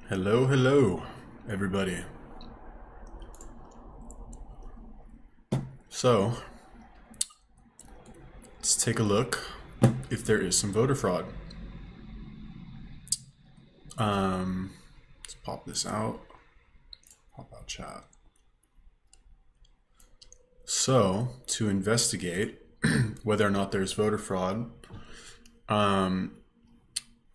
Hello, hello, everybody. So, let's take a look if there is some voter fraud. Let's pop this out. Pop out chat. So, to investigate whether or not there's voter fraud, we're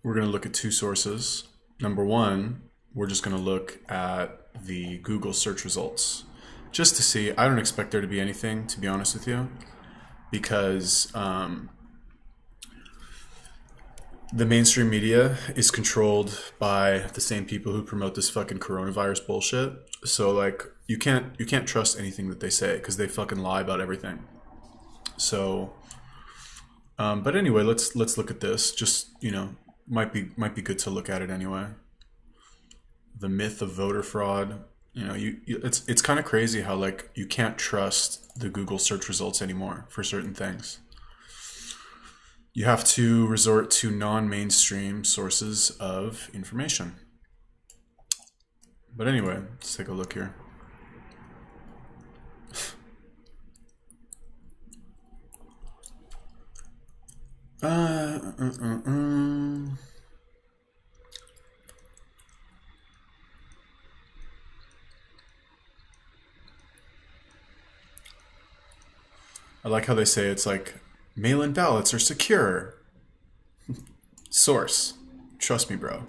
going to look at two sources. Number one, we're just going to look at the Google search results just to see. I don't expect there to be anything, to be honest with you, because the mainstream media is controlled by the same people who promote this fucking coronavirus bullshit. So like you can't trust anything that they say because they fucking lie about everything. So, but anyway, let's look at this. Just might be good to look at it anyway. The myth of voter fraud. It's kind of crazy how like you can't trust the Google search results anymore for certain things. You have to resort to non-mainstream sources of information. But anyway, let's take a look here. I like how they say it's like mail-in ballots are secure. Source. Trust me, bro.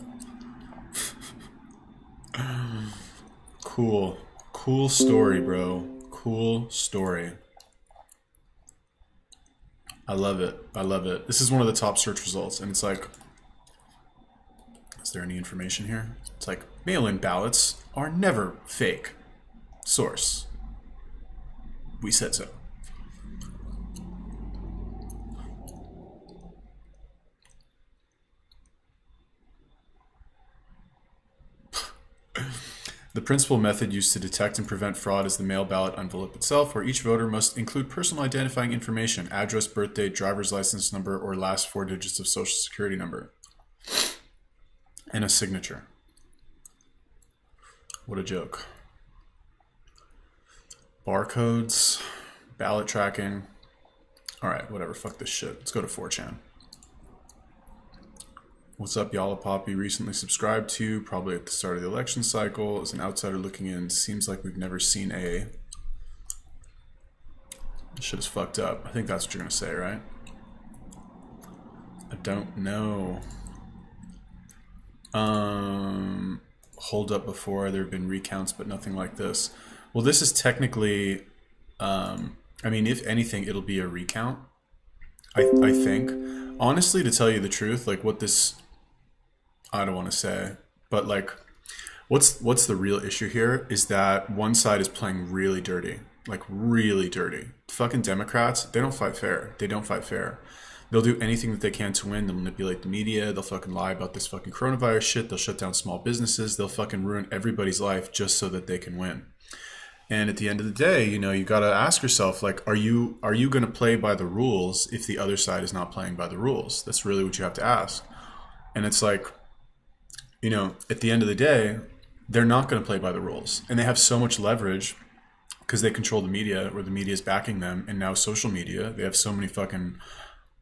Cool. Cool story, bro. Cool story. I love it. I love it. This is one of the top search results, and it's like, is there any information here? It's like, mail-in ballots are never fake. Source. We said so. The principal method used to detect and prevent fraud is the mail ballot envelope itself, where each voter must include personal identifying information, address, birth date, driver's license number, or last four digits of social security number, and a signature. What a joke. Barcodes, ballot tracking. All right, whatever, fuck this shit. Let's go to 4chan. What's up, y'all? Poppy recently subscribed to, probably at the start of the election cycle. As an outsider looking in, seems like we've never seen a... This shit is fucked up. I think that's what you're gonna say, right? I don't know. Hold up before, there have been recounts, but nothing like this. Well, this is technically... I mean, if anything, it'll be a recount. I think. Honestly, to tell you the truth, like what this... I don't want to say, but like, what's the real issue here is that one side is playing really dirty, like really dirty. Fucking Democrats, they don't fight fair. They don't fight fair. They'll do anything that they can to win. They'll manipulate the media. They'll fucking lie about this fucking coronavirus shit. They'll shut down small businesses. They'll fucking ruin everybody's life just so that they can win. And at the end of the day, you got to ask yourself, like, are you going to play by the rules if the other side is not playing by the rules? That's really what you have to ask. And it's like, at the end of the day, they're not going to play by the rules. And they have so much leverage because they control the media, or the media is backing them. And now social media, they have so many fucking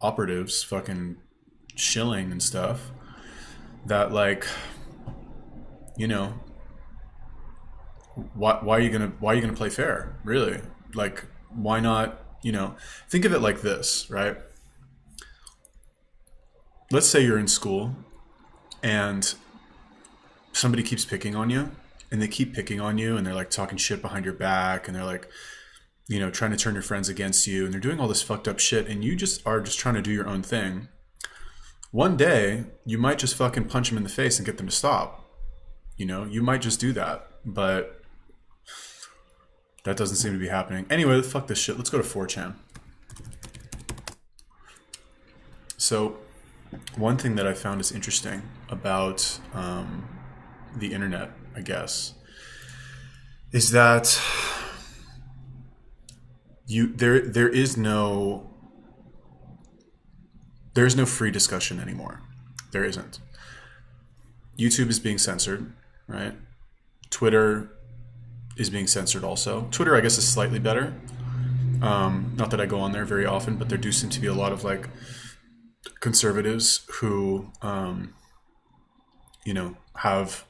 operatives fucking shilling and stuff that, like, why are you gonna play fair, really? Like, why not, think of it like this, right? Let's say you're in school and somebody keeps picking on you, and they keep picking on you, and they're like talking shit behind your back, and they're like, trying to turn your friends against you, and they're doing all this fucked up shit, and you just are just trying to do your own thing. One day, you might just fucking punch them in the face and get them to stop. You might just do that, but that doesn't seem to be happening. Anyway, fuck this shit. Let's go to 4chan. So, one thing that I found is interesting about the internet, I guess, is that there is no free discussion anymore. There isn't. YouTube is being censored. right? Twitter is being censored also. Twitter, I guess, is slightly better. Not that I go on there very often, but there do seem to be a lot of like conservatives who, have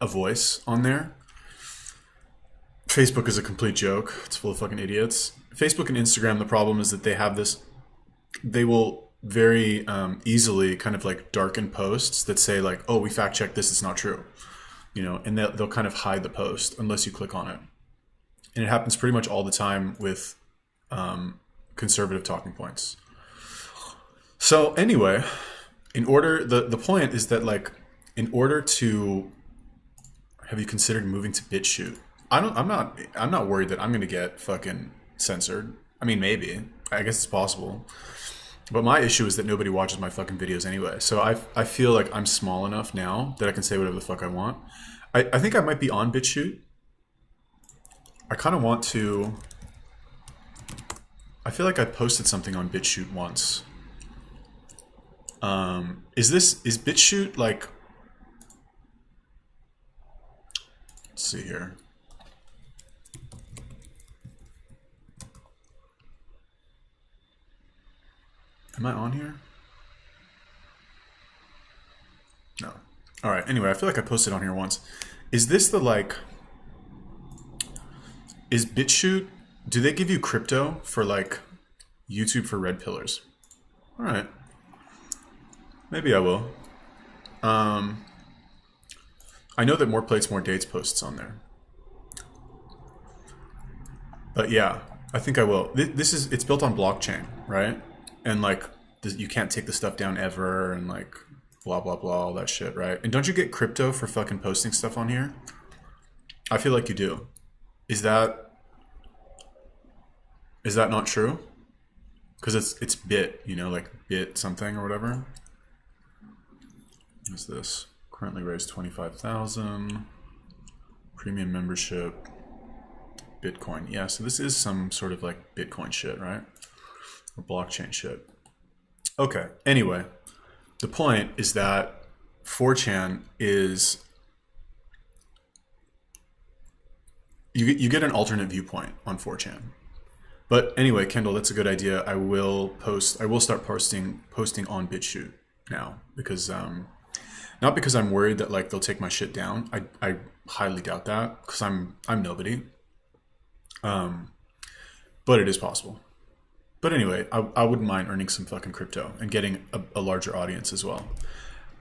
a voice on there. Facebook is a complete joke. It's full of fucking idiots. Facebook and Instagram, the problem is that they will very easily kind of like darken posts that say like, oh, we fact checked this, it's not true. And they'll kind of hide the post unless you click on it. And it happens pretty much all the time with conservative talking points. So anyway, the point is that like, in order to, have you considered moving to BitChute? I'm not worried that I'm going to get fucking censored. I mean, maybe. I guess it's possible. But my issue is that nobody watches my fucking videos anyway. So I feel like I'm small enough now that I can say whatever the fuck I want. I think I might be on BitChute. I kind of want to... I feel like I posted something on BitChute once. Is BitChute like... Let's see here. Am I on here? No. All right. Anyway, I feel like I posted on here once. Is this the like... Is BitChute... Do they give you crypto for like YouTube for red pillars? All right. Maybe I will. I know that More Plates, More Dates posts on there. But yeah, I think I will. It's built on blockchain, right? And like, you can't take the stuff down ever and like blah, blah, blah, all that shit, right? And don't you get crypto for fucking posting stuff on here? I feel like you do. Is that not true? Because it's bit, like bit something or whatever. What's this? Currently raised 25,000. Premium membership. Bitcoin. Yeah, so this is some sort of like Bitcoin shit, right? Or blockchain shit. Okay, anyway. The point is that 4chan is... You get an alternate viewpoint on 4chan. But anyway, Kendall, that's a good idea. I will start posting on BitChute now because not because I'm worried that like they'll take my shit down. I highly doubt that because I'm nobody. But it is possible. But anyway, I wouldn't mind earning some fucking crypto and getting a larger audience as well.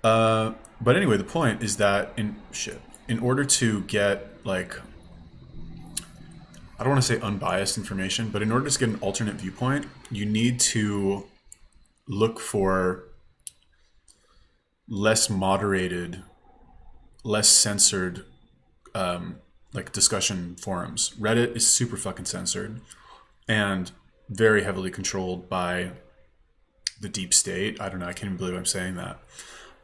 But anyway, the point is that in order to get like, I don't want to say unbiased information, but in order to get an alternate viewpoint, you need to look for less moderated, less censored, like discussion forums. Reddit is super fucking censored and very heavily controlled by the deep state. I don't know. I can't even believe I'm saying that.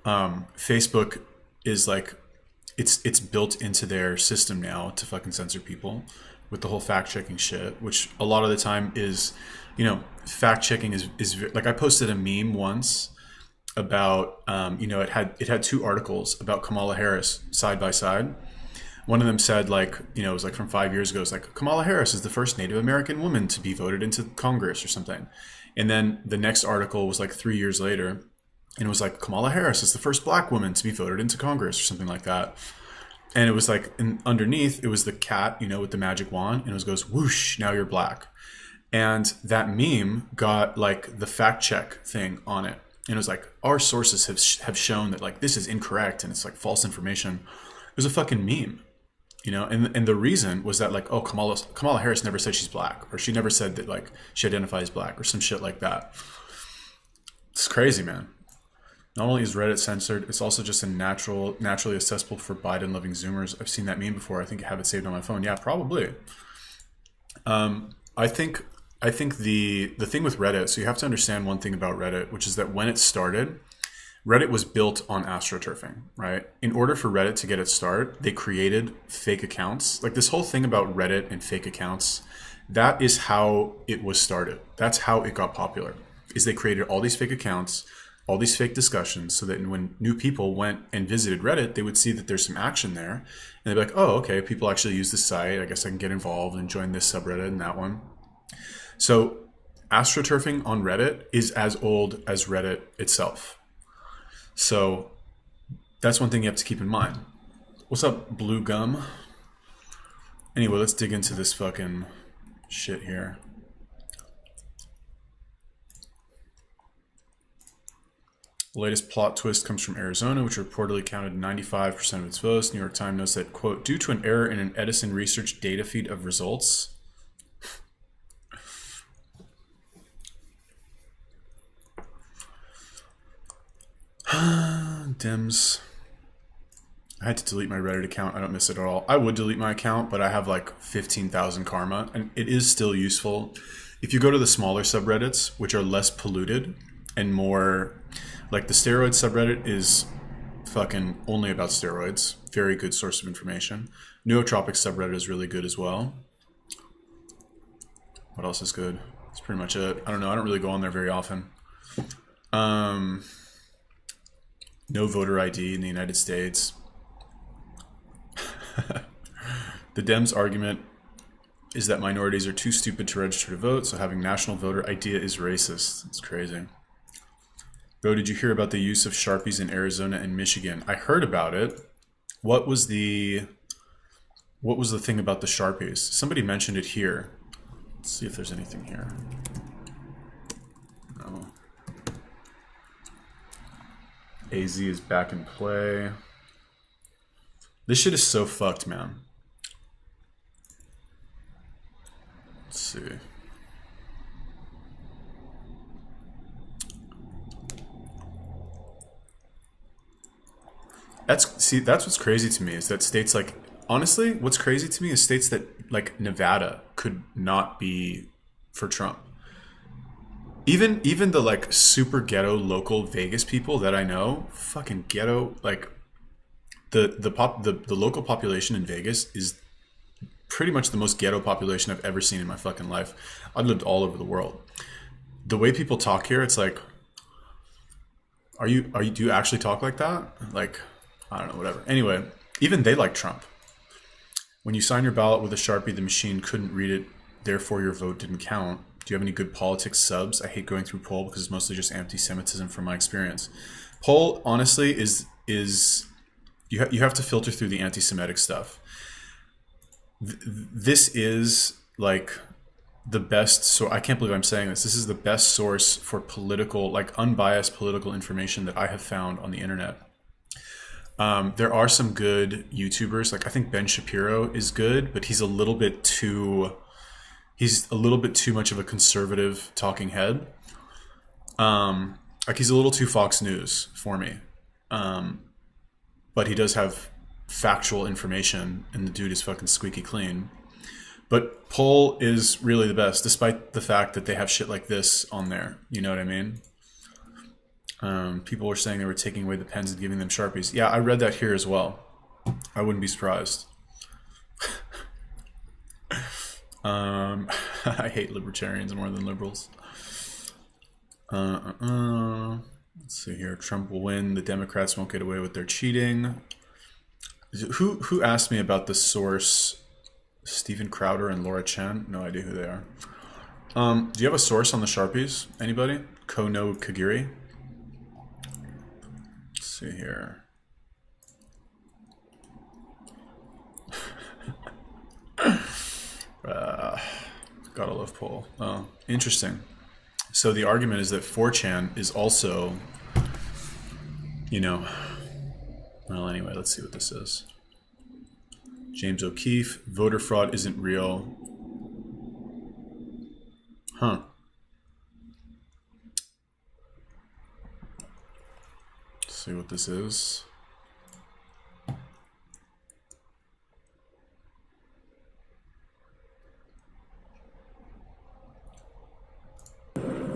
Facebook is like, it's built into their system now to fucking censor people with the whole fact checking shit, which a lot of the time is, fact checking is like, I posted a meme once about, it had two articles about Kamala Harris side by side. One of them said like, it was like from 5 years ago. It's like Kamala Harris is the first Native American woman to be voted into Congress or something. And then the next article was like 3 years later. And it was like Kamala Harris is the first black woman to be voted into Congress or something like that. And it was like underneath, it was the cat, with the magic wand. And it goes, whoosh, now you're black. And that meme got like the fact check thing on it. And it was like, our sources have shown that like this is incorrect and it's like false information. It was a fucking meme. And the reason was that like, oh, Kamala Harris never said she's black, or she never said that like she identifies as black or some shit like that. It's crazy, man. Not only is Reddit censored, it's also just naturally accessible for Biden-loving Zoomers. I've seen that meme before. I think I have it saved on my phone. Yeah, probably. I think the thing with Reddit, so you have to understand one thing about Reddit, which is that when it started, Reddit was built on astroturfing, right? In order for Reddit to get its start, they created fake accounts. Like this whole thing about Reddit and fake accounts, that is how it was started. That's how it got popular, is they created all these fake accounts all these fake discussions so that when new people went and visited Reddit, they would see that there's some action there. And they'd be like, oh, okay, people actually use this site. I guess I can get involved and join this subreddit and that one. So astroturfing on Reddit is as old as Reddit itself. So that's one thing you have to keep in mind. What's up, Blue Gum? Anyway, let's dig into this fucking shit here. The latest plot twist comes from Arizona, which reportedly counted 95% of its votes. New York Times notes that, quote, due to an error in an Edison research data feed of results. Dems. I had to delete my Reddit account. I don't miss it at all. I would delete my account, but I have like 15,000 karma, and it is still useful. If you go to the smaller subreddits, which are less polluted and more... Like the steroid subreddit is fucking only about steroids. Very good source of information. Nootropic subreddit is really good as well. What else is good? That's pretty much it. I don't know. I don't really go on there very often. No voter ID in the United States. The Dems' argument is that minorities are too stupid to register to vote, so having national voter ID is racist. It's crazy. Bro, did you hear about the use of Sharpies in Arizona and Michigan? I heard about it. What was the thing about the Sharpies? Somebody mentioned it here. Let's see if there's anything here. No. AZ is back in play. This shit is so fucked, man. Let's see. That's what's crazy to me is that states like, honestly, what's crazy to me is states that like Nevada could not be for Trump. Even the like super ghetto local Vegas people that I know, fucking ghetto, like the local population in Vegas is pretty much the most ghetto population I've ever seen in my fucking life. I've lived all over the world. The way people talk here, it's like, do you actually talk like that? Like, I don't know, whatever. Anyway, even they like Trump. When you sign your ballot with a Sharpie, the machine couldn't read it, therefore your vote didn't count. Do you have any good politics subs? I hate going through poll because it's mostly just anti-Semitism from my experience. Poll, honestly, is you have to filter through the anti-Semitic stuff. This is like the best, so I can't believe I'm saying this. This is the best source for political, like unbiased political information that I have found on the internet. There are some good YouTubers. Like I think Ben Shapiro is good, but he's a little bit too much of a conservative talking head. Like he's a little too Fox News for me. But he does have factual information, and the dude is fucking squeaky clean. But Poll is really the best, despite the fact that they have shit like this on there. You know what I mean? People were saying they were taking away the pens and giving them Sharpies. Yeah, I read that here as well. I wouldn't be surprised. I hate libertarians more than liberals. Let's see here. Trump will win. The Democrats won't get away with their cheating. Who asked me about the source? Stephen Crowder and Laura Chen? No idea who they are. Do you have a source on the Sharpies? Anybody? Kono Kagiri? Let's see here. Gotta love Poll. Oh, interesting. So the argument is that 4chan is also, you know, well, anyway, let's see what this is. James O'Keefe, voter fraud isn't real. Huh. Let's see what this is.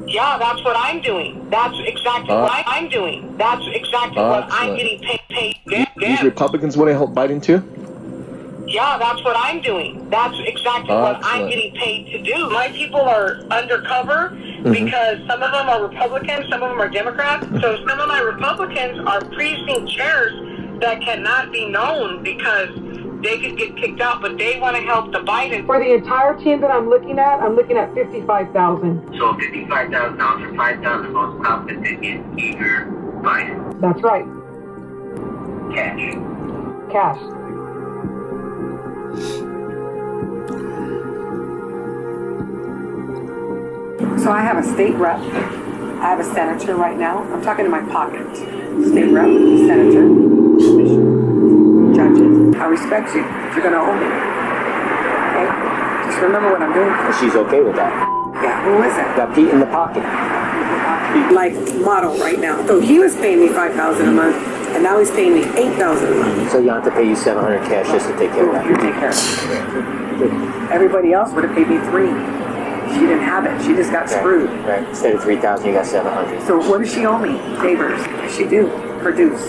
Yeah, that's what I'm doing. That's exactly what I'm doing. That's exactly what I'm getting paid. These Republicans want to help Biden too? Yeah, that's what I'm doing. That's exactly what I'm getting paid to do. My people are undercover, because some of them are Republicans, some of them are Democrats. So some of my Republicans are precinct chairs that cannot be known because they could get kicked out, but they want to help the Biden. For the entire team that I'm looking at $55,000. So $55,000 for 5,000 votes opposite in eager Biden. That's right. Cash. Cash. So I have a state rep. I have a senator right now. I'm talking to my pocket. State rep, senator, commissioner, judges. I respect you. You're going to owe me. Okay? Just remember what I'm doing. And she's okay with that. Yeah, who is it? Got Pete in the pocket. Like model right now. So he was paying me $5,000 a month, and now he's paying me $8,000 a month. So you don't have to pay you $700 cash just to take care of that. You take care of it. Everybody else would have paid me $3,000. She didn't have it. She just got screwed. Right. Instead of $3,000, you got $700. So what does she owe me? Favors. She do. Produce.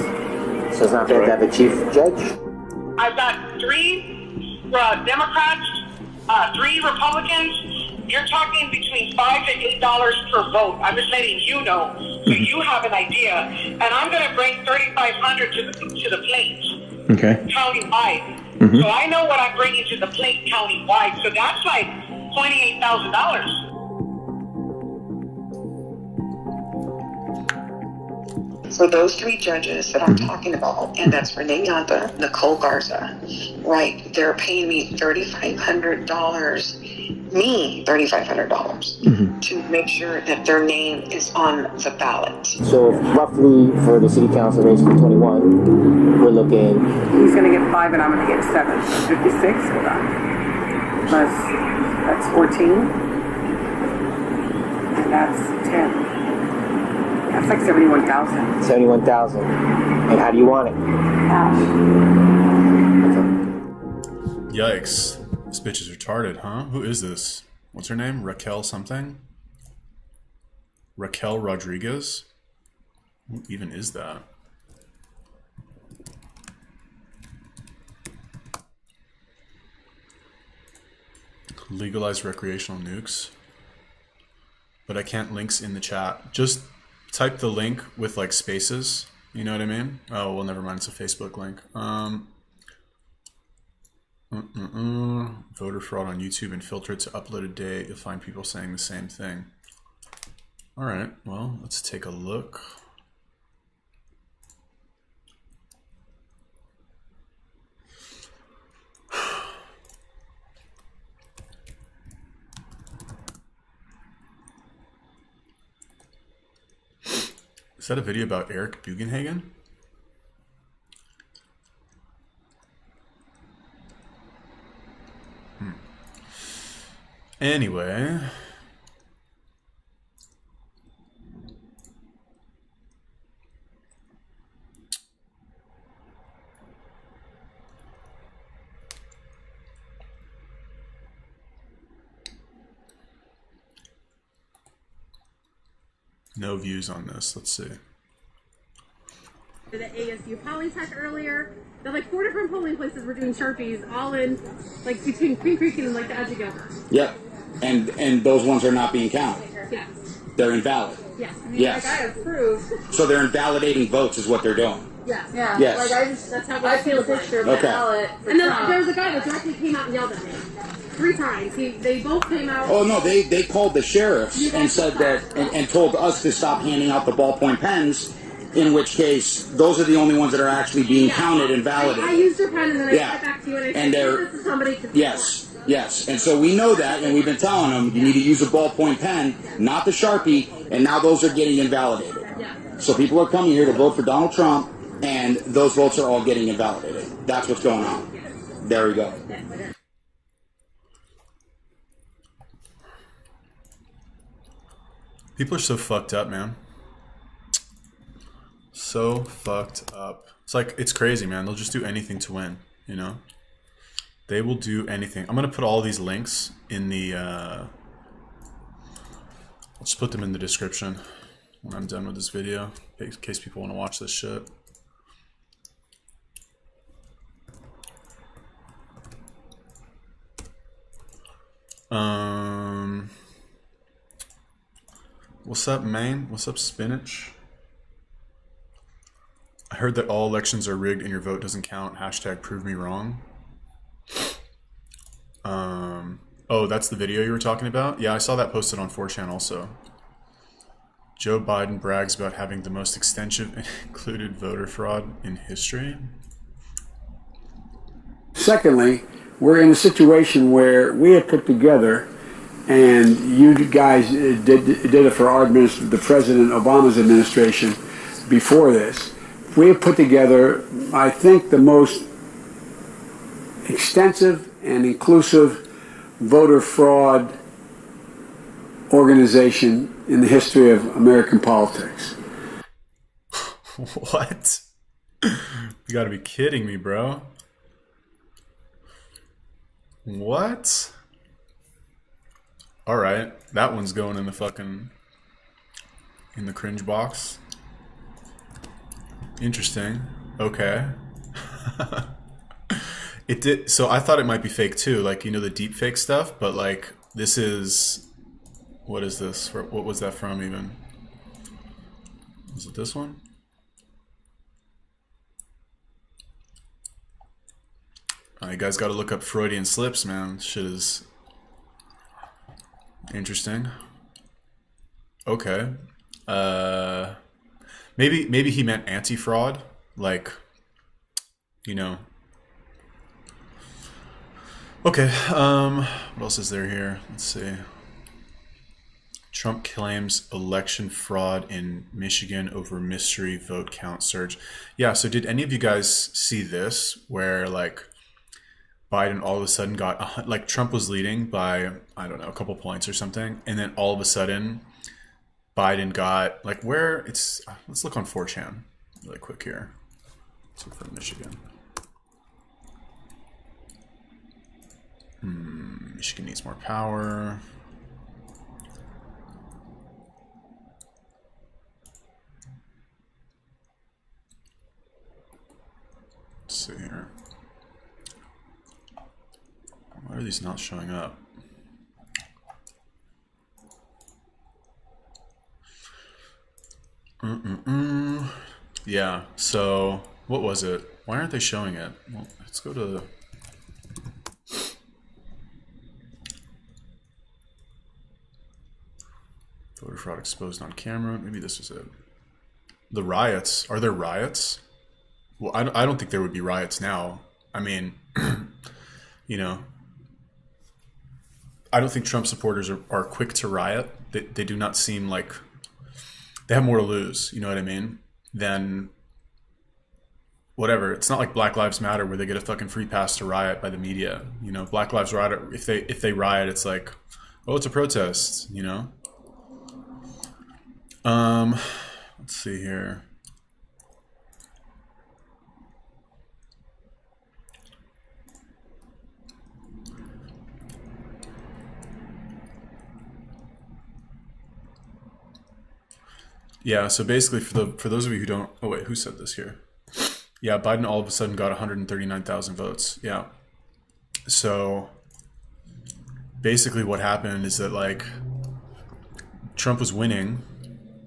So it's not bad to have a chief judge? I've got 3 Democrats, 3 Republicans. You're talking between $5 to $8 per vote. I'm just letting you know, so you have an idea. And I'm going to bring $3,500 to the plate. Okay. Countywide. So I know what I'm bringing to the plate countywide. So that's like $28,000. So those 3 judges that I'm talking about, and that's Renee Yanta, Nicole Garza, right? They're paying me $3,500, to make sure that their name is on the ballot. So roughly for the city council race for 21, we're looking... He's going to get 5 and I'm going to get 7. So 56, hold on. Plus, that's 14. And that's 10. That's like 71,000. 71,000. And how do you want it? Cash. Yikes. This bitch is retarded, huh? Who is this? What's her name? Raquel something? Raquel Rodriguez? Who even is that? Legalize recreational nukes. But I can't links in the chat. Just type the link with like spaces. You know what I mean? Oh, well, never mind. It's a Facebook link. Voter fraud on YouTube and filter it to uploaded date. You'll find people saying the same thing. All right. Well, let's take a look. Is that a video about Eric Bugenhagen? Anyway. No views on this. Let's see. The ASU Polytech earlier. That like 4 different polling places were doing Sharpies all in like between Queen Creek and like the edge of Gilbert. Yep. And those ones are not being counted. Yes. They're invalid. Yes. Yes. Like I approved. So they're invalidating votes is what they're doing. Yes. Yeah. Yes. Like I just, That's how I see a picture of the Okay. ballot. And then there was a guy that directly came out and yelled at me 3 times. They both came out. Oh no, they called the sheriffs and said that and told us to stop handing out the ballpoint pens. In which case, those are the only ones that are actually being counted and validated. I used your pen and then I Yeah. sent back to you and I And said, they're- this is somebody to Yes, yes. And so we know that, and we've been telling them you need to use a ballpoint pen, not the Sharpie, and now those are getting invalidated. Yeah. So people are coming here to vote for Donald Trump, and those votes are all getting invalidated. That's what's going on. There we go. People are so fucked up, man. So fucked up. It's like, it's crazy, man. They'll just do anything to win, you know? They will do anything. I'm going to put all these links in the... I'll just put them in the description when I'm done with this video, in case people want to watch this shit. What's up, man? What's up, spinach? I heard that all elections are rigged and your vote doesn't count. Hashtag prove me wrong. Oh, that's the video you were talking about? Yeah, I saw that posted on 4chan also. Joe Biden brags about having the most extensive and included voter fraud in history. Secondly, we're in a situation where we have put together, and you guys did it for our the President Obama's administration before this. We have put together, I think, the most extensive and inclusive voter fraud organization in the history of American politics. What? You gotta be kidding me, bro. What? Alright, that one's going in the fucking... in the cringe box. Interesting. Okay. It did. So I thought it might be fake too, like, you know, the deep fake stuff, but like this is, what is this? What was that from even? Was it this one? You guys got to look up Freudian slips, man. Shit is interesting. Okay. Maybe he meant anti-fraud, like, you know. Okay, what else is there here? Let's see. Trump claims election fraud in Michigan over mystery vote count surge. Yeah, so did any of you guys see this, where like Biden all of a sudden got, like Trump was leading by, I don't know, a couple points or something, and then all of a sudden Biden got, like, where it's, let's look on 4chan really quick here. Let's look for Michigan. Michigan needs more power. Let's see here. Why are these not showing up? Yeah, so what was it? Why aren't they showing it? Well, let's go to... voter fraud exposed on camera. Maybe this is it. The riots. Are there riots? Well, I don't think there would be riots now. I mean, you know, I don't think Trump supporters are quick to riot. They do not seem like... they have more to lose, you know what I mean, than whatever. It's not like Black Lives Matter where they get a fucking free pass to riot by the media. You know, Black Lives Matter, if they riot, it's like, oh, it's a protest, you know? Let's see here. Yeah, so basically for those of you who don't... oh wait, who said this here? Yeah, Biden all of a sudden got 139,000 votes. Yeah. So basically what happened is that, like, Trump was winning.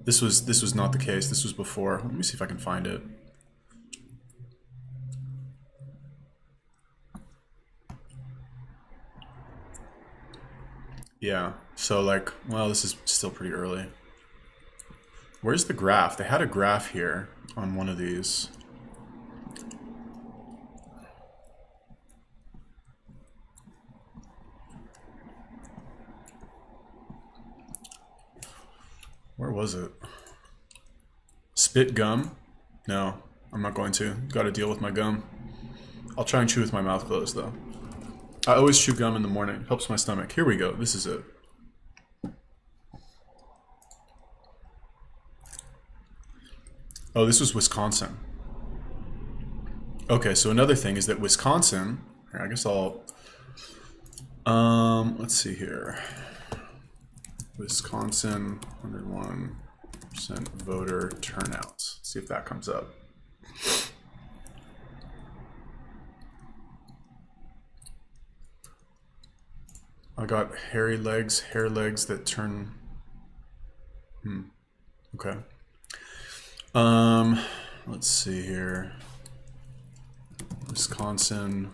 This was not the case. This was before. Let me see if I can find it. Yeah. So, like, well, this is still pretty early. Where's the graph? They had a graph here on one of these. Where was it? Spit gum? No, I'm not going to. Got to deal with my gum. I'll try and chew with my mouth closed, though. I always chew gum in the morning. Helps my stomach. Here we go. This is it. Oh, this was Wisconsin. Okay, so another thing is that Wisconsin... here, I guess I'll... let's see here. Wisconsin, 101% voter turnout. Let's see if that comes up. I got hairy legs, hair legs that turn Okay. Let's see here. Wisconsin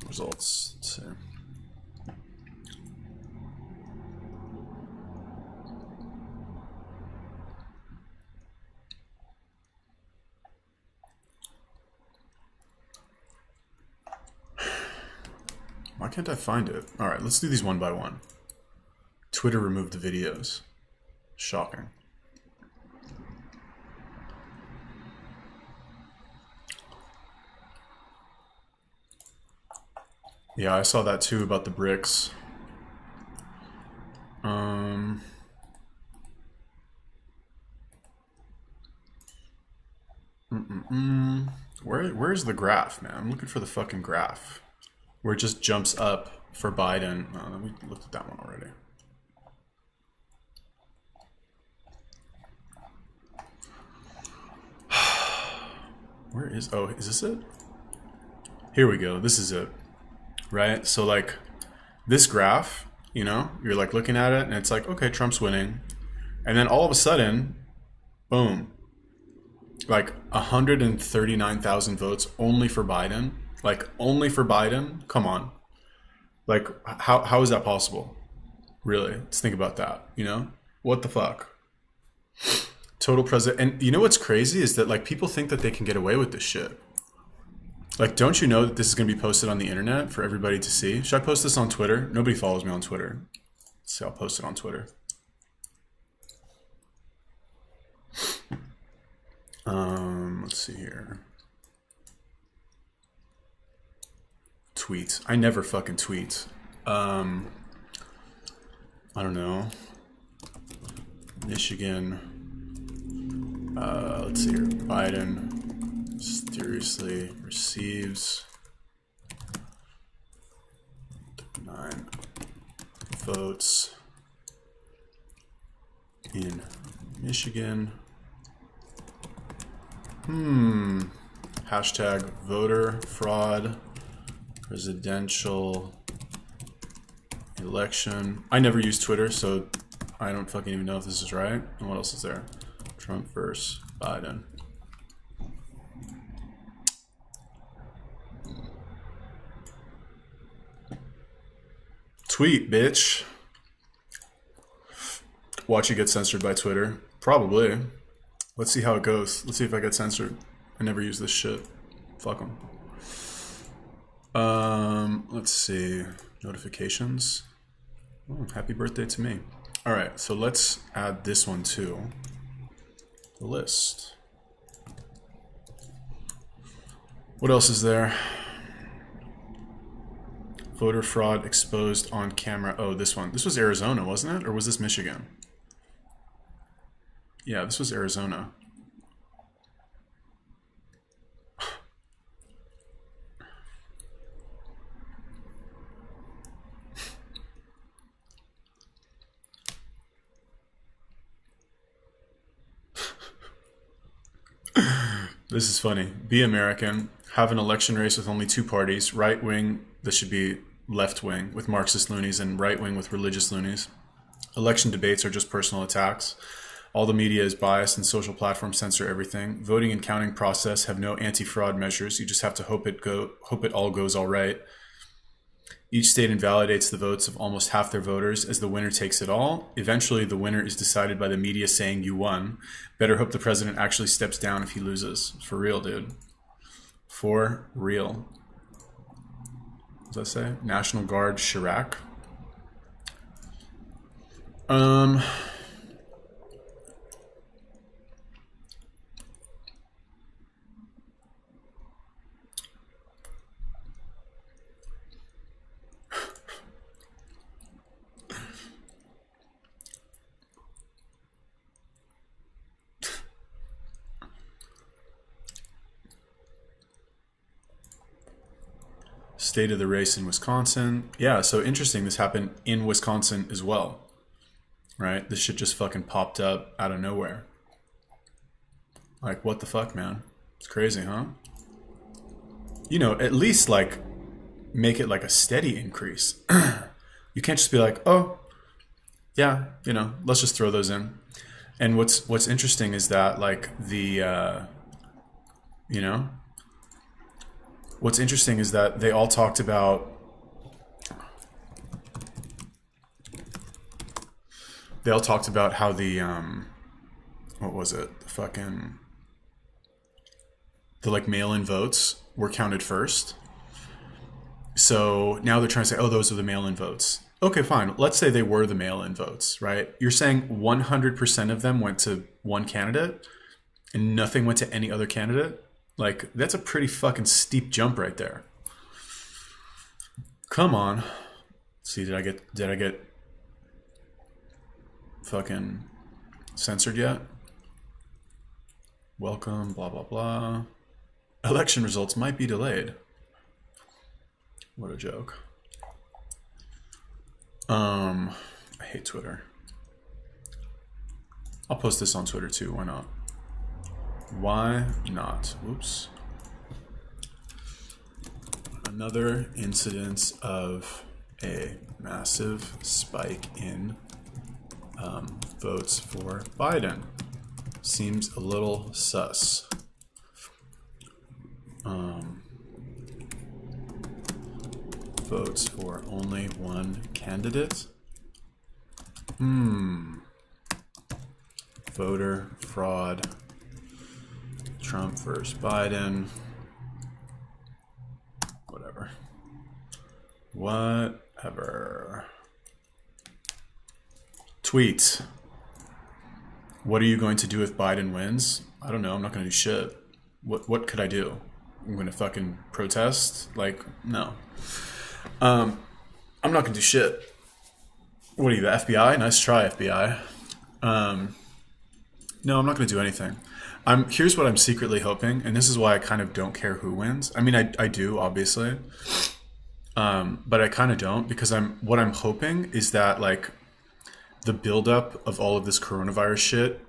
results. Let's see. Why can't I find it? All right, let's do these one by one. Twitter removed the videos. Shocking. Yeah, I saw that too about the bricks. Where's the graph, man? I'm looking for the fucking graph. Where it just jumps up for Biden. Oh, we looked at that one already. Where is, oh, is this it? Here we go. This is it. Right? So like this graph, you know, you're like looking at it and it's like, okay, Trump's winning. And then all of a sudden, boom, like 139,000 votes only for Biden. Like only for Biden? Come on. Like how is that possible? Really? Let's think about that, you know? What the fuck? Total president. And you know what's crazy is that like people think that they can get away with this shit. Like, don't you know that this is going to be posted on the internet for everybody to see? Should I post this on Twitter? Nobody follows me on Twitter. Let's see, I'll post it on Twitter. Let's see here. Tweets. I never fucking tweet. I don't know. Michigan. Let's see here. Biden mysteriously receives 9 votes in Michigan. Hashtag voter fraud presidential election. I never use Twitter, so I don't fucking even know if this is right. And what else is there? Trump versus Biden. Tweet, bitch. Watch you get censored by Twitter. Probably. Let's see how it goes. Let's see if I get censored. I never use this shit. Fuck them. Let's see. Notifications. Oh, happy birthday to me. All right, so let's add this one to the list. What else is there? Voter fraud exposed on camera. Oh, this one. This was Arizona, wasn't it? Or was this Michigan? Yeah, this was Arizona. This is funny. Be American. Have an election race with only 2 parties. Right wing, this should be left wing with Marxist loonies, and right wing with religious loonies. Election debates are just personal attacks. All the media is biased and social platforms censor everything. Voting and counting process have no anti-fraud measures. You just have to hope it all goes all right. Each state invalidates the votes of almost half their voters as the winner takes it all. Eventually, the winner is decided by the media saying you won. Better hope the president actually steps down if he loses. For real, dude. For real. What does that say? National Guard Chirac. State of the race in Wisconsin. Yeah, so interesting. This happened in Wisconsin as well. Right? This shit just fucking popped up out of nowhere. Like, what the fuck, man? It's crazy, huh? You know, at least, like, make it like a steady increase. You can't just be like, oh, Yeah, you know, let's just throw those in. And what's interesting is that like you know, what's interesting is that they all talked about how the what was it? The fucking the like mail-in votes were counted first. So now they're trying to say, oh, those are the mail-in votes. Okay, fine. Let's say they were the mail-in votes, right? You're saying 100% of them went to one candidate and nothing went to any other candidate? Like, that's a pretty fucking steep jump right there. Come on. Let's see, did I get fucking censored yet? Welcome, blah, blah, blah. Election results might be delayed. What a joke. I hate Twitter. I'll post this on Twitter too, why not? Why not? Whoops. Another incidence of a massive spike in votes for Biden. Seems a little sus. Votes for only one candidate. Voter fraud. Trump versus Biden. Whatever. Tweet. What are you going to do if Biden wins? I don't know. I'm not going to do shit. What could I do? I'm going to fucking protest? Like, no. I'm not going to do shit. What are you, the FBI? Nice try, FBI. No, I'm not going to do anything. Here's what I'm secretly hoping, and this is why I kind of don't care who wins. I mean, I do, obviously. But I kind of don't, because what I'm hoping is that, like, the buildup of all of this coronavirus shit,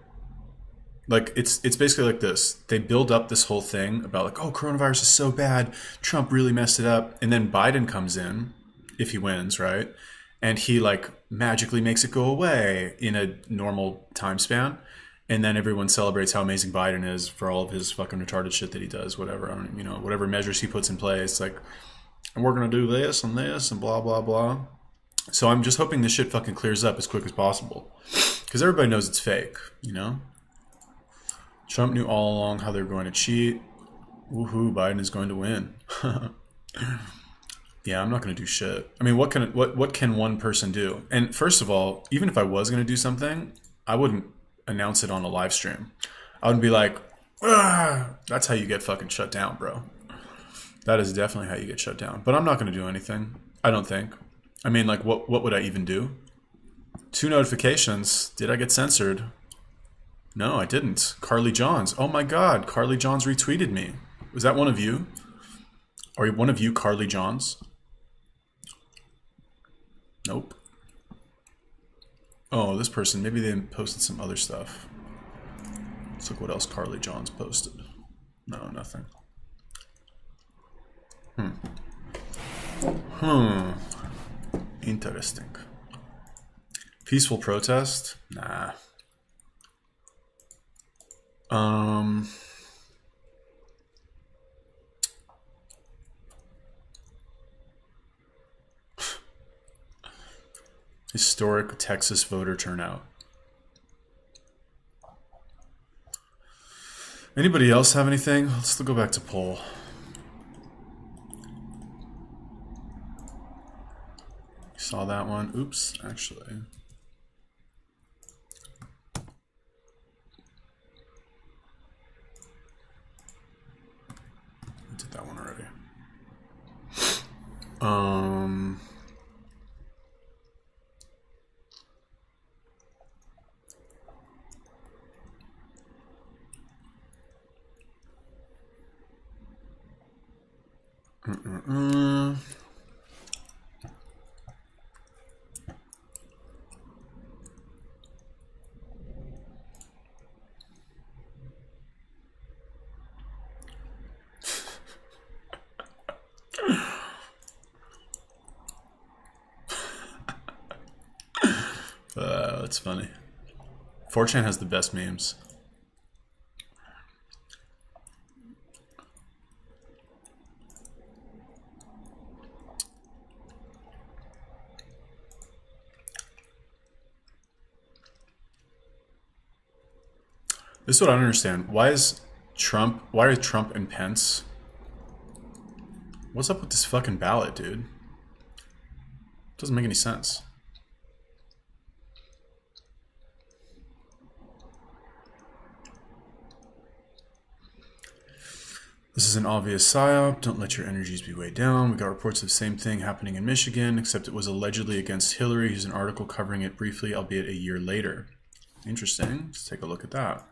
like, it's basically like this. They build up this whole thing about, like, oh, coronavirus is so bad, Trump really messed it up, and then Biden comes in, if he wins, right? And he, like, magically makes it go away in a normal time span. And then everyone celebrates how amazing Biden is for all of his fucking retarded shit that he does, whatever. You know, whatever measures he puts in place, like, and we're going to do this and blah, blah, blah. So I'm just hoping this shit fucking clears up as quick as possible. Because everybody knows it's fake, you know? Trump knew all along how they were going to cheat. Woohoo, Biden is going to win. Yeah, I'm not going to do shit. I mean, what can one person do? And first of all, even if I was going to do something, I wouldn't announce it on a live stream. I would be like, that's how you get fucking shut down, bro. That is definitely how you get shut down. But I'm not going to do anything. I don't think. I mean, like, what would I even do? 2 notifications. Did I get censored? No, I didn't. Carly Johns. Oh my God, Carly Johns retweeted me. Was that one of you? Are one of you Carly Johns? Nope. Oh, this person. Maybe they posted some other stuff. Let's look what else Carly Johns posted. No, nothing. Interesting. Peaceful protest? Nah. Historic Texas voter turnout. Anybody else have anything? Let's go back to poll. Saw that one. Oops, actually. I did that one already. That's funny. 4chan has the best memes. This is what I don't understand. Why are Trump and Pence? What's up with this fucking ballot, dude? Doesn't make any sense. This is an obvious psyop. Don't let your energies be weighed down. We got reports of the same thing happening in Michigan, except it was allegedly against Hillary. Here's an article covering it briefly, albeit a year later. Interesting. Let's take a look at that.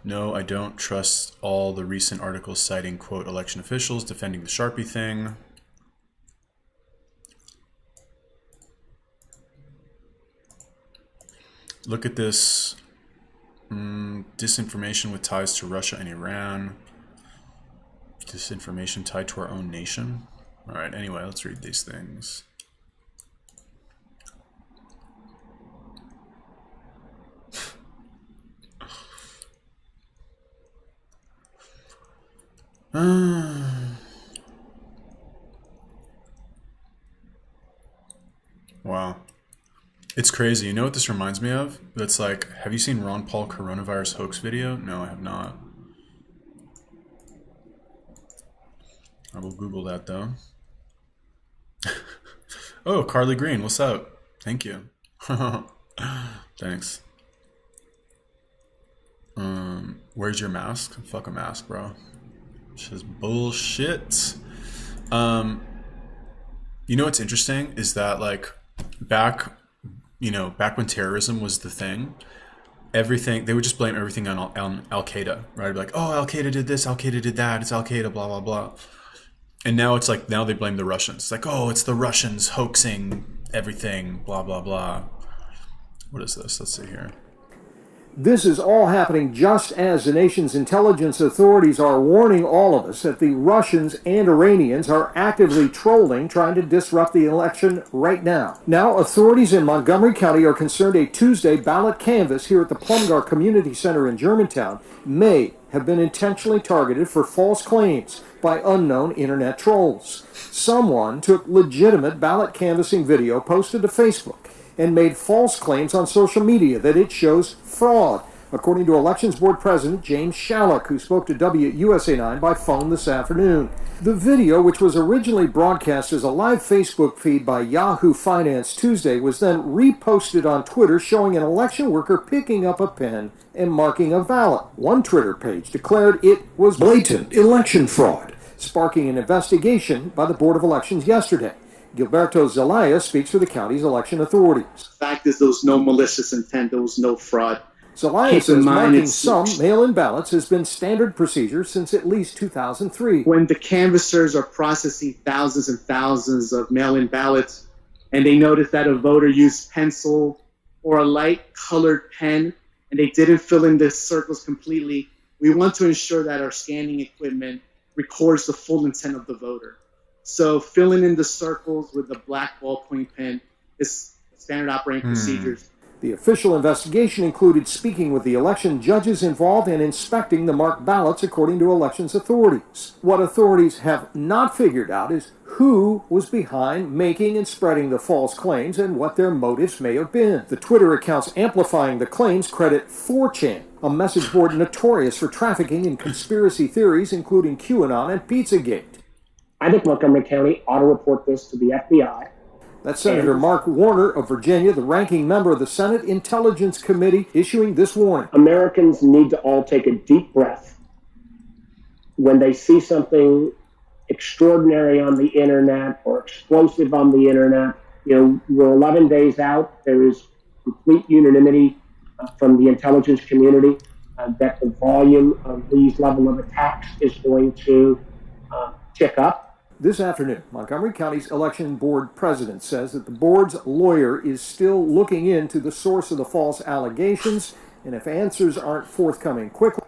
No, I don't trust all the recent articles citing, quote, election officials defending the Sharpie thing. Look at this. Disinformation with ties to Russia and Iran. Disinformation tied to our own nation. All right, anyway, let's read these things. Wow. It's crazy. You know what this reminds me of? That's like, have you seen Ron Paul coronavirus hoax video? No, I have not. I will Google that though. Oh, Carly Green, what's up? Thank you. Thanks. Where's your mask? Fuck a mask, bro. Which is bullshit. You know what's interesting is that like back when terrorism was the thing, everything, they would just blame everything on Al-Qaeda, right? It'd be like, oh, Al-Qaeda did this, Al-Qaeda did that, it's Al-Qaeda, blah, blah, blah. And now it's like, now they blame the Russians. It's like, oh, it's the Russians hoaxing everything, blah, blah, blah. What is this? Let's see here. This is all happening just as the nation's intelligence authorities are warning all of us that the Russians and Iranians are actively trolling, trying to disrupt the election right now. Now, authorities in Montgomery County are concerned a Tuesday ballot canvass here at the Plumgar Community Center in Germantown may have been intentionally targeted for false claims by unknown internet trolls. Someone took legitimate ballot canvassing video posted to Facebook and made false claims on social media that it shows fraud, according to Elections Board President James Shallock, who spoke to WUSA 9 by phone this afternoon. The video, which was originally broadcast as a live Facebook feed by Yahoo Finance Tuesday, was then reposted on Twitter showing an election worker picking up a pen and marking a ballot. One Twitter page declared it was blatant election fraud, sparking an investigation by the Board of Elections yesterday. Gilberto Zelaya speaks for the county's election authorities. The fact is there was no malicious intent, there was no fraud. Zelaya says marking some mail-in ballots has been standard procedure since at least 2003. When the canvassers are processing thousands and thousands of mail-in ballots and they notice that a voter used pencil or a light-colored pen and they didn't fill in the circles completely, we want to ensure that our scanning equipment records the full intent of the voter. So filling in the circles with the black ballpoint pen is standard operating procedures. The official investigation included speaking with the election judges involved and inspecting the marked ballots according to elections authorities. What authorities have not figured out is who was behind making and spreading the false claims and what their motives may have been. The Twitter accounts amplifying the claims credit 4chan, a message board notorious for trafficking in conspiracy theories including QAnon and Pizzagate. I think Montgomery County ought to report this to the FBI. That's Senator Mark Warner of Virginia, the ranking member of the Senate Intelligence Committee, issuing this warning. Americans need to all take a deep breath when they see something extraordinary on the internet or explosive on the internet. You know, we're 11 days out. There is complete unanimity from the intelligence community that the volume of these level of attacks is going to tick up. This afternoon, Montgomery County's election board president says that the board's lawyer is still looking into the source of the false allegations, and if answers aren't forthcoming quickly...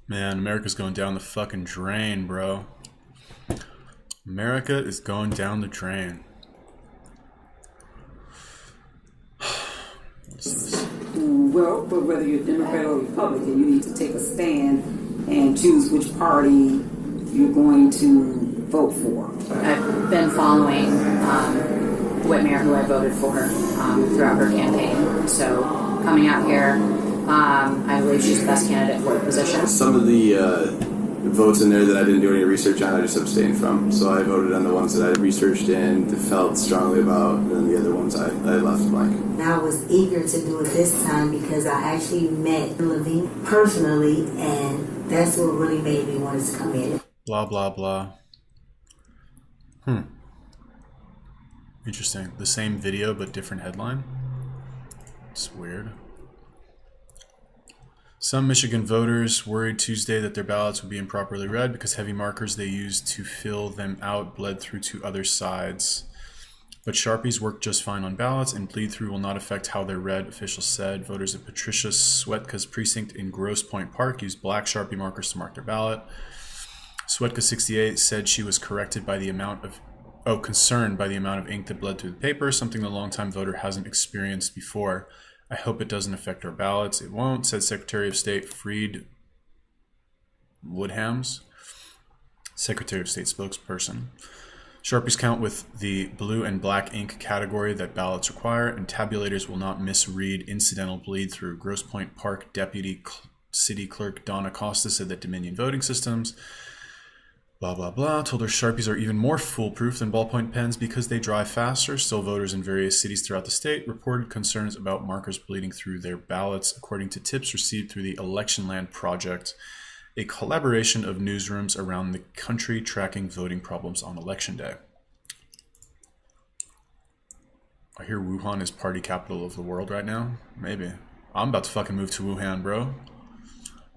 Man, America's going down the fucking drain, bro. America is going down the drain. What's this? Well, but whether you're Democrat or Republican, you need to take a stand and choose which party you're going to vote for. I've been following Whitmer, who I voted for throughout her campaign. So coming out here, I believe she's the best candidate for the position. Some of the votes in there that I didn't do any research on, I just abstained from. So I voted on the ones that I researched and felt strongly about, and then the other ones I left blank. I was eager to do it this time because I actually met Levine personally, and that's what really made me want to come in. Blah, blah, blah. Interesting. The same video, but different headline. It's weird. Some Michigan voters worried Tuesday that their ballots would be improperly read because heavy markers they used to fill them out bled through to other sides. But Sharpies work just fine on ballots, and bleed through will not affect how they're read, officials said. Voters at Patricia Swetka's precinct in Grosse Pointe Park used black Sharpie markers to mark their ballot. Swetka 68 said she was concerned by the amount of ink that bled through the paper, something the longtime voter hasn't experienced before. I hope it doesn't affect our ballots. It won't, said Secretary of State Freed Woodhams, Secretary of State spokesperson. Sharpies count with the blue and black ink category that ballots require, and tabulators will not misread incidental bleed through. Grosse Pointe Park Deputy City Clerk Donna Costa said that Dominion voting systems blah, blah, blah, told her Sharpies are even more foolproof than ballpoint pens because they dry faster. Still, voters in various cities throughout the state reported concerns about markers bleeding through their ballots, according to tips received through the Electionland Project, a collaboration of newsrooms around the country tracking voting problems on Election Day. I hear Wuhan is party capital of the world right now. Maybe. I'm about to fucking move to Wuhan, bro.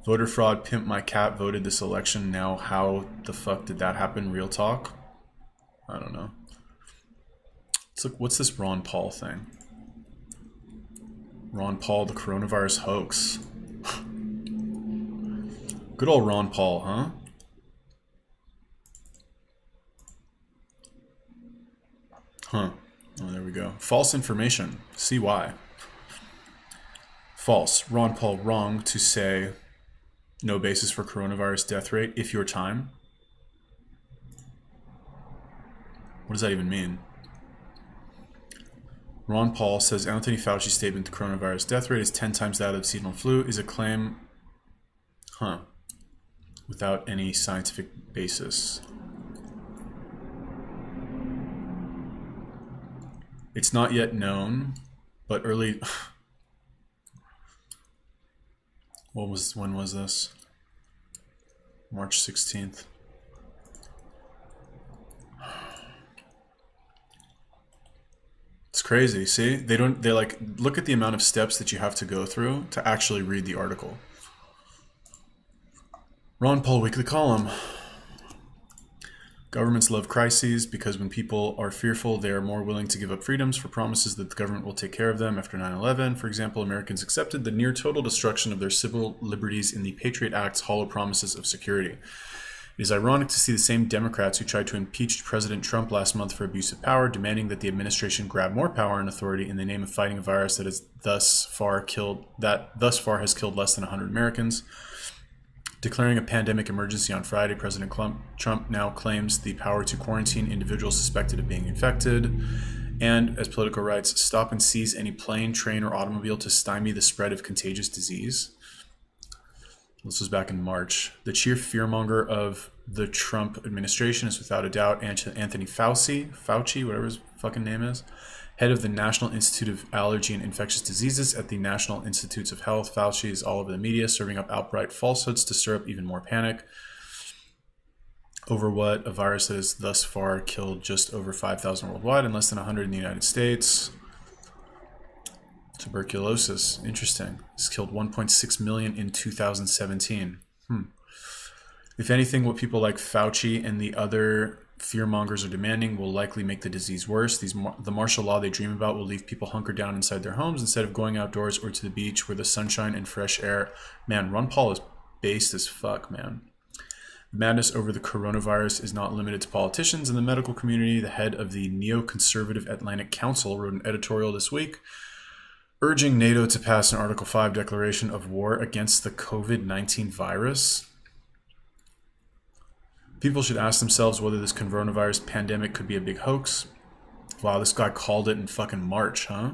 Voter fraud, pimp my cat voted this election. Now how the fuck did that happen? Real talk? I don't know. What's this Ron Paul thing? Ron Paul, the coronavirus hoax. Good old Ron Paul, huh? Huh. Oh, there we go. False information. See why. False. Ron Paul wrong to say no basis for coronavirus death rate if your time. What does that even mean? Ron Paul says Anthony Fauci's statement the coronavirus death rate is 10 times that of seasonal flu is a claim, without any scientific basis. It's not yet known, but early... when was this? March 16th. It's crazy. See, they like look at the amount of steps that you have to go through to actually read the article. Ron Paul weekly column. Governments love crises because when people are fearful, they are more willing to give up freedoms for promises that the government will take care of them. After 9/11, for example, Americans accepted the near total destruction of their civil liberties in the Patriot Act's hollow promises of security. It is ironic to see the same Democrats who tried to impeach President Trump last month for abuse of power, demanding that the administration grab more power and authority in the name of fighting a virus that has thus far has killed less than 100 Americans. Declaring a pandemic emergency on Friday, President Trump now claims the power to quarantine individuals suspected of being infected and, as Politico writes, stop and seize any plane, train, or automobile to stymie the spread of contagious disease. This was back in March. The chief fearmonger of the Trump administration is without a doubt Anthony Fauci, whatever his fucking name is, head of the National Institute of Allergy and Infectious Diseases at the National Institutes of Health. Fauci is all over the media, serving up outright falsehoods to stir up even more panic over what a virus that has thus far killed just over 5,000 worldwide and less than 100 in the United States. Tuberculosis, interesting. It's killed 1.6 million in 2017. If anything, what people like Fauci and the other fearmongers are demanding will likely make the disease worse. The martial law they dream about will leave people hunkered down inside their homes instead of going outdoors or to the beach where the sunshine and fresh air. Man, Ron Paul is based as fuck, man. Madness over the coronavirus is not limited to politicians in the medical community. The head of the neoconservative Atlantic Council wrote an editorial this week urging NATO to pass an Article 5 declaration of war against the COVID-19 virus. People should ask themselves whether this coronavirus pandemic could be a big hoax. Wow, this guy called it in fucking March, huh?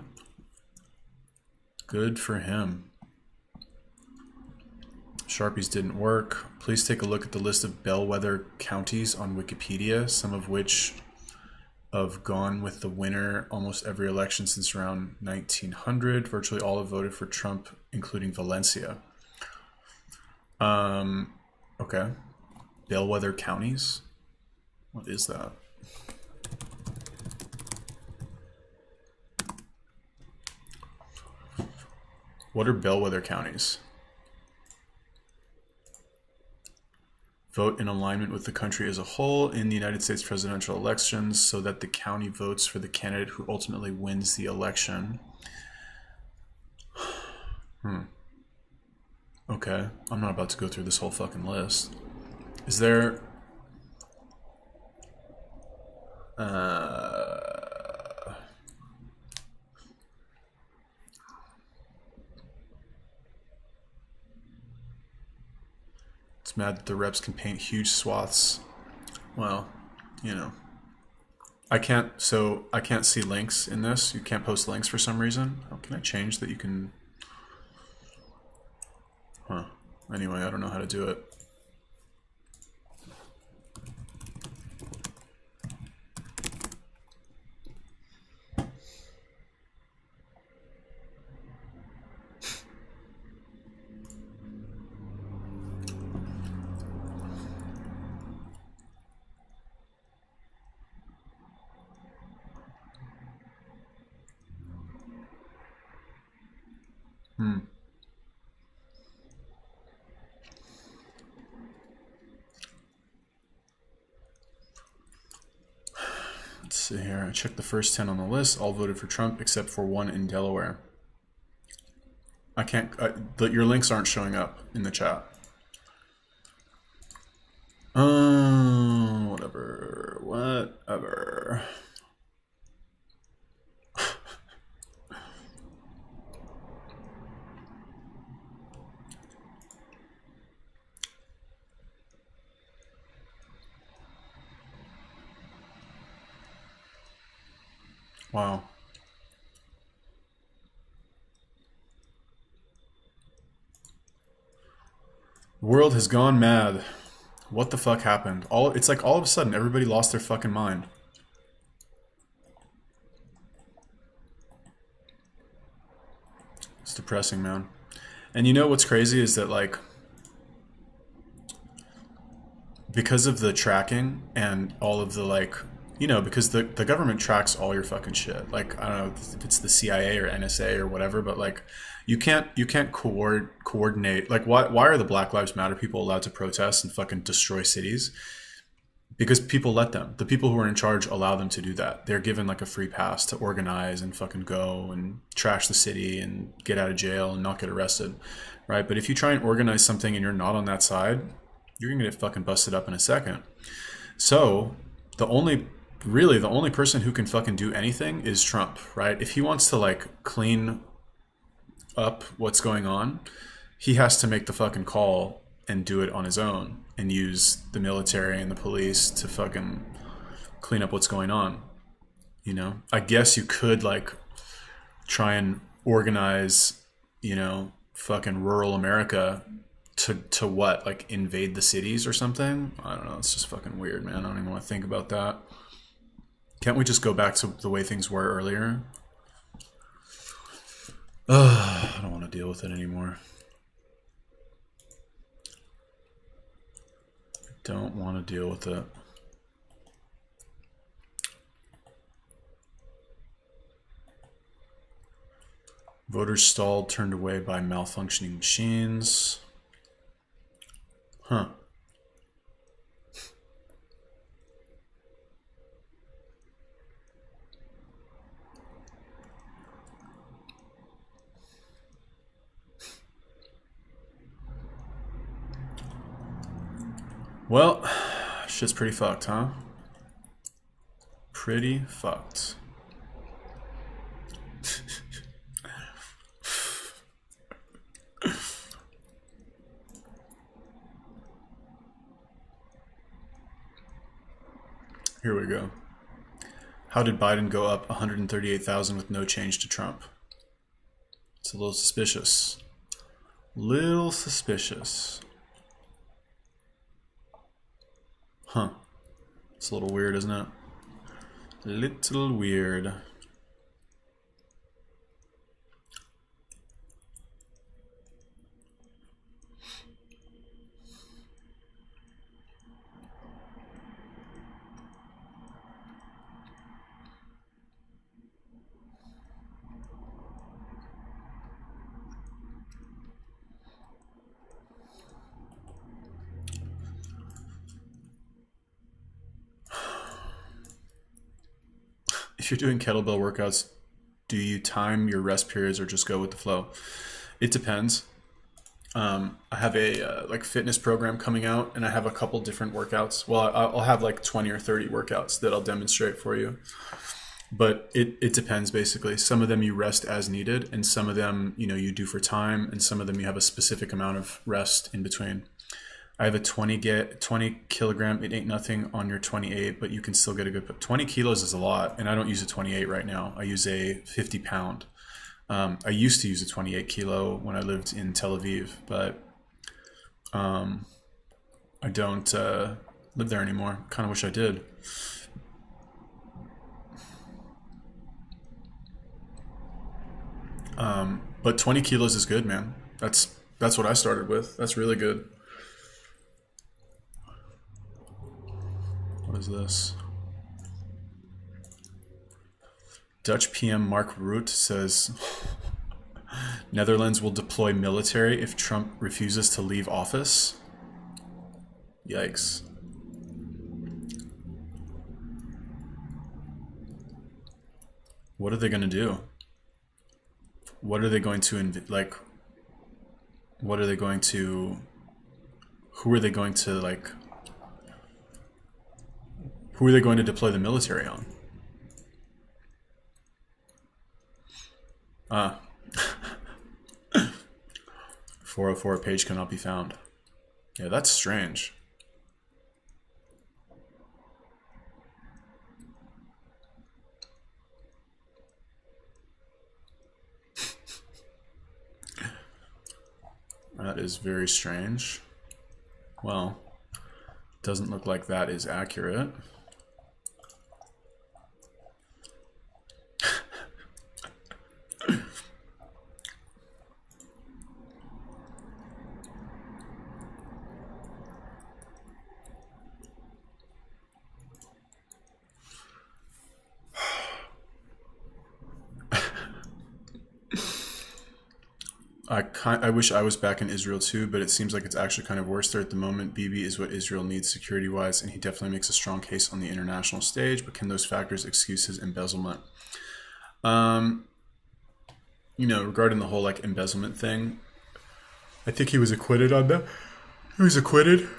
Good for him. Sharpies didn't work. Please take a look at the list of bellwether counties on Wikipedia, some of which have gone with the winner almost every election since around 1900. Virtually all have voted for Trump, including Valencia. Okay. Bellwether counties? What is that? What are bellwether counties? Vote in alignment with the country as a whole in the United States presidential elections so that the county votes for the candidate who ultimately wins the election. Okay, I'm not about to go through this whole fucking list. Is there... It's mad that the reps can paint huge swaths. Well, you know. I can't see links in this. You can't post links for some reason. How can I change that you can... Anyway, I don't know how to do it. Let's see here. I checked the first 10 on the list. All voted for Trump except for one in Delaware. I can't... your links aren't showing up in the chat. Whatever. Wow. The world has gone mad. What the fuck happened? It's like all of a sudden everybody lost their fucking mind. It's depressing, man. And you know what's crazy is that, like, because of the tracking and all of the, like, you know, because the government tracks all your fucking shit. Like, I don't know if it's the CIA or NSA or whatever, but like you can't coordinate. Like, why are the Black Lives Matter people allowed to protest and fucking destroy cities? Because people let them. The people who are in charge allow them to do that. They're given like a free pass to organize and fucking go and trash the city and get out of jail and not get arrested, right? But if you try and organize something and you're not on that side, you're gonna get fucking busted up in a second. So the only person who can fucking do anything is Trump, right? If he wants to like clean up what's going on, he has to make the fucking call and do it on his own and use the military and the police to fucking clean up what's going on. You know, I guess you could like try and organize, you know, fucking rural America to what? Like invade the cities or something? I don't know. It's just fucking weird, man. I don't even want to think about that. Can't we just go back to the way things were earlier? I don't want to deal with it anymore. I don't want to deal with it. Voters stalled, turned away by malfunctioning machines. Huh. Well, shit's pretty fucked, huh? Pretty fucked. Here we go. How did Biden go up 138,000 with no change to Trump? It's a little suspicious. Little suspicious. Huh. It's a little weird, isn't it? Little weird. If you're doing kettlebell workouts, do you time your rest periods or just go with the flow? It depends. I have a like fitness program coming out, and I have a couple different workouts. Well, I'll have like 20 or 30 workouts that I'll demonstrate for you. But it depends basically. Some of them you rest as needed, and some of them, you know, you do for time, and some of them you have a specific amount of rest in between. I have a 20 kilogram, it ain't nothing on your 28, but you can still get a good, 20 kilos is a lot. And I don't use a 28 right now. I use a 50 pound. I used to use a 28 kilo when I lived in Tel Aviv, but I don't live there anymore. Kind of wish I did. But 20 kilos is good, man. That's what I started with. That's really good. What is this? Dutch PM Mark Rutte says Netherlands will deploy military if Trump refuses to leave office. Yikes. What are they going to do? What are they going to, like, what are they going to, who are they going to, like, who are they going to deploy the military on? 404 page cannot be found. Yeah, that's strange. That is very strange. Well, doesn't look like that is accurate. I wish I was back in Israel too, but it seems like it's actually kind of worse there at the moment. Bibi is what Israel needs security-wise, and he definitely makes a strong case on the international stage, but can those factors excuse his embezzlement? You know, regarding the whole like embezzlement thing, I think he was acquitted on that. He was acquitted.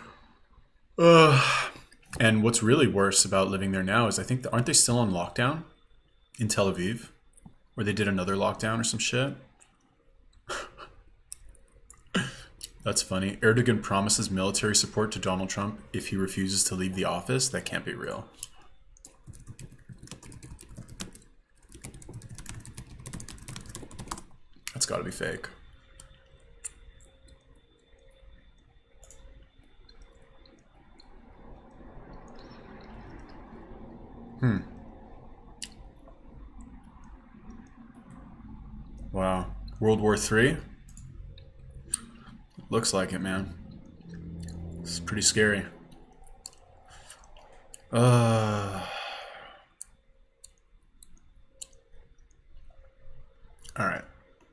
And what's really worse about living there now is I think, aren't they still on lockdown in Tel Aviv? Where they did another lockdown or some shit? That's funny. Erdogan promises military support to Donald Trump if he refuses to leave the office. That can't be real. That's got to be fake. Wow. World War III? Looks like it, man. It's pretty scary. Alright.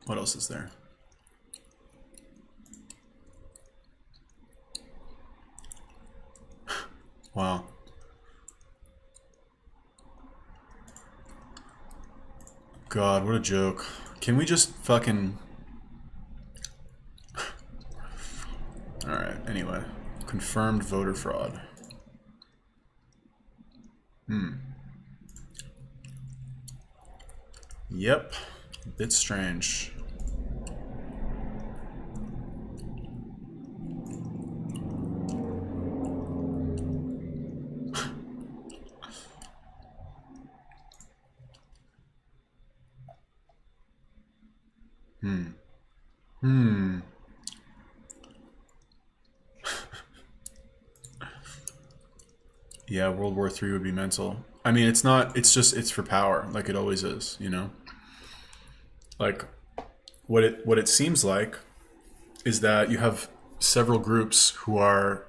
What else is there? Wow. God, what a joke. Can we just fucking... Alright, anyway. Confirmed voter fraud. Yep. A bit strange. Yeah, World War III would be mental. I mean, it's not, it's for power, like it always is, you know? Like, what it seems like is that you have several groups who are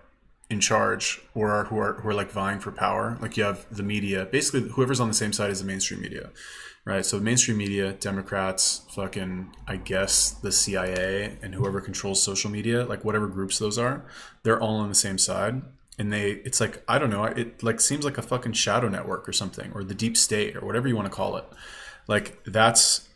in charge or who are like vying for power. Like you have the media, basically whoever's on the same side as the mainstream media, right? So the mainstream media, Democrats, fucking, I guess the CIA and whoever controls social media, like whatever groups those are, they're all on the same side. And it's like, I don't know, it like seems like a fucking shadow network or something, or the deep state or whatever you want to call it. Like that's,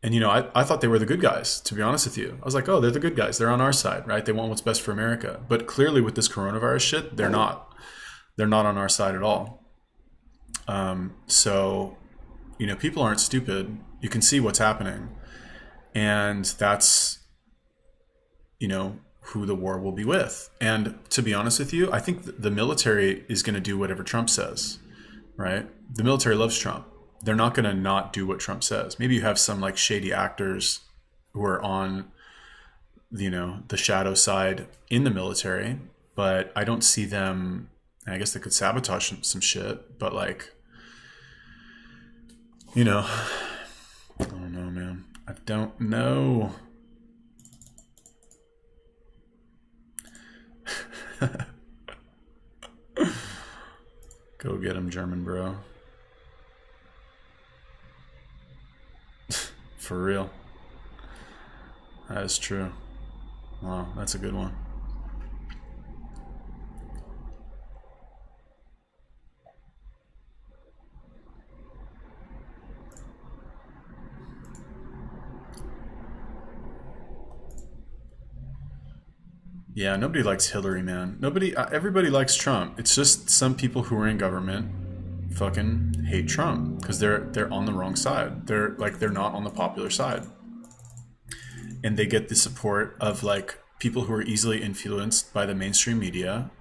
and you know, I thought they were the good guys, to be honest with you. I was like, oh, they're the good guys. They're on our side, right? They want what's best for America. But clearly with this coronavirus shit, they're not. They're not on our side at all. So, you know, people aren't stupid. You can see what's happening. And that's, you know, who the war will be with. And to be honest with you, I think the military is going to do whatever Trump says, right? The military loves Trump. They're not going to not do what Trump says. Maybe you have some like shady actors who are on, you know, the shadow side in the military, but I don't see them. I guess they could sabotage some shit, but like, you know, I don't know, man. I don't know. Go get him, German bro. For real. That is true. Wow, that's a good one. Yeah, nobody likes Hillary, man. Everybody likes Trump. It's just some people who are in government fucking hate Trump because they're on the wrong side. They're not on the popular side. And they get the support of like people who are easily influenced by the mainstream media,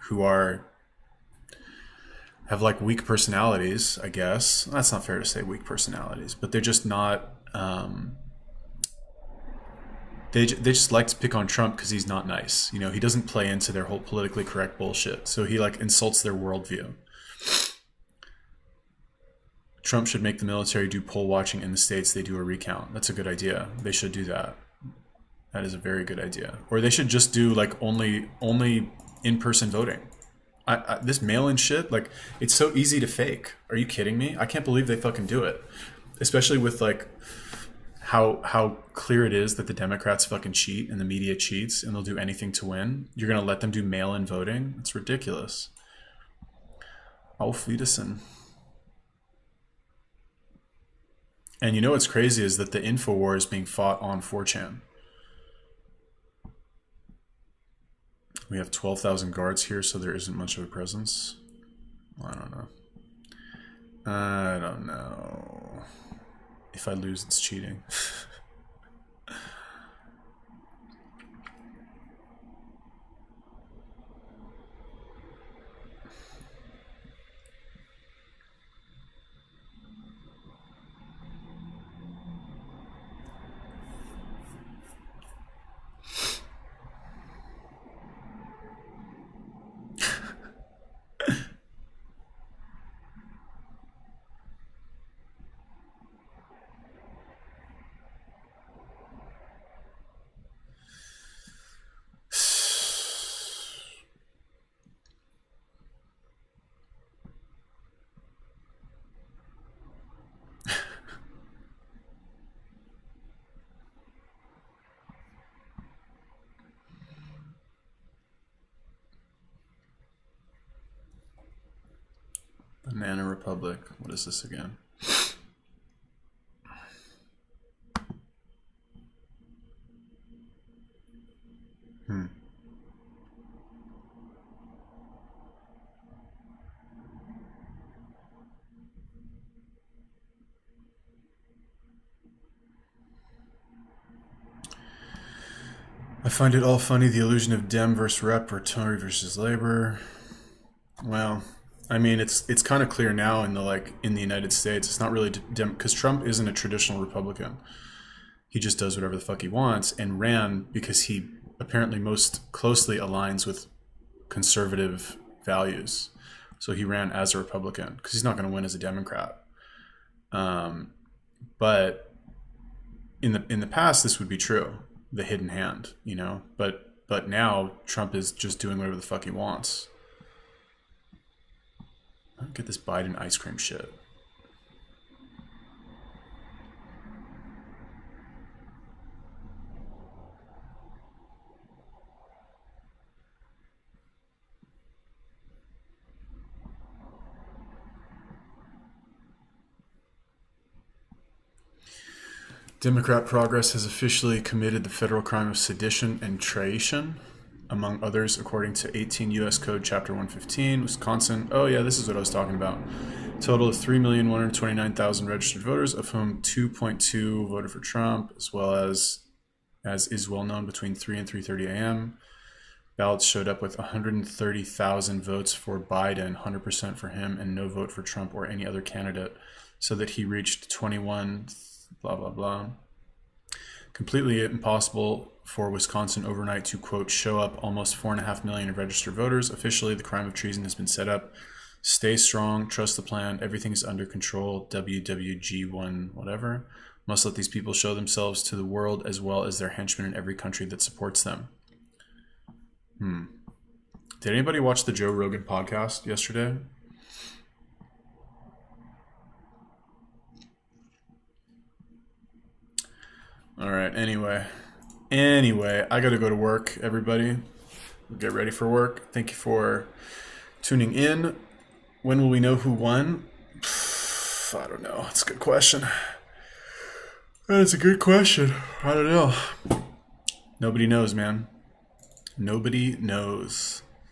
who have like weak personalities, I guess. That's not fair to say weak personalities, but they're just not they just like to pick on Trump because he's not nice. You know, he doesn't play into their whole politically correct bullshit. So he like insults their worldview. Trump should make the military do poll watching in the states they do a recount. That's a good idea. They should do that. That is a very good idea. Or they should just do like only in-person voting. This mail-in shit, like it's so easy to fake. Are you kidding me? I can't believe they fucking do it. Especially with like how clear it is that the Democrats fucking cheat and the media cheats and they'll do anything to win. You're going to let them do mail-in voting? It's ridiculous. Auf Wiedersehen. And you know what's crazy is that the info war is being fought on 4chan. We have 12,000 guards here, so there isn't much of a presence. I don't know. I don't know. If I lose, it's cheating. Banana Republic. What is this again? I find it all funny, the illusion of Dem versus Rep or Tory versus Labor. Well, I mean, it's kind of clear now in the United States. It's not really because Trump isn't a traditional Republican. He just does whatever the fuck he wants, and ran because he apparently most closely aligns with conservative values. So he ran as a Republican because he's not going to win as a Democrat. But in the past, this would be true, the hidden hand, you know. But now Trump is just doing whatever the fuck he wants. I don't get this Biden ice cream shit. Democrat Progress has officially committed the federal crime of sedition and treason, among others, according to 18 U.S. Code Chapter 115, Wisconsin. Oh yeah, this is what I was talking about. Total of 3,129,000 registered voters, of whom 2.2 voted for Trump, as well as is well known, between 3 and 3:30 a.m. Ballots showed up with 130,000 votes for Biden, 100% for him, and no vote for Trump or any other candidate, so that he reached 21, blah, blah, blah. Completely impossible for Wisconsin overnight to, quote, show up almost 4.5 million of registered voters. Officially, the crime of treason has been set up. Stay strong, trust the plan, everything is under control, WWG1 whatever. Must let these people show themselves to the world as well as their henchmen in every country that supports them. Did anybody watch the Joe Rogan podcast yesterday? All right, anyway, I gotta go to work, everybody. Get ready for work. Thank you for tuning in. When will we know who won? I don't know. It's a good question. That's a good question. I don't know. Nobody knows, man. Nobody knows.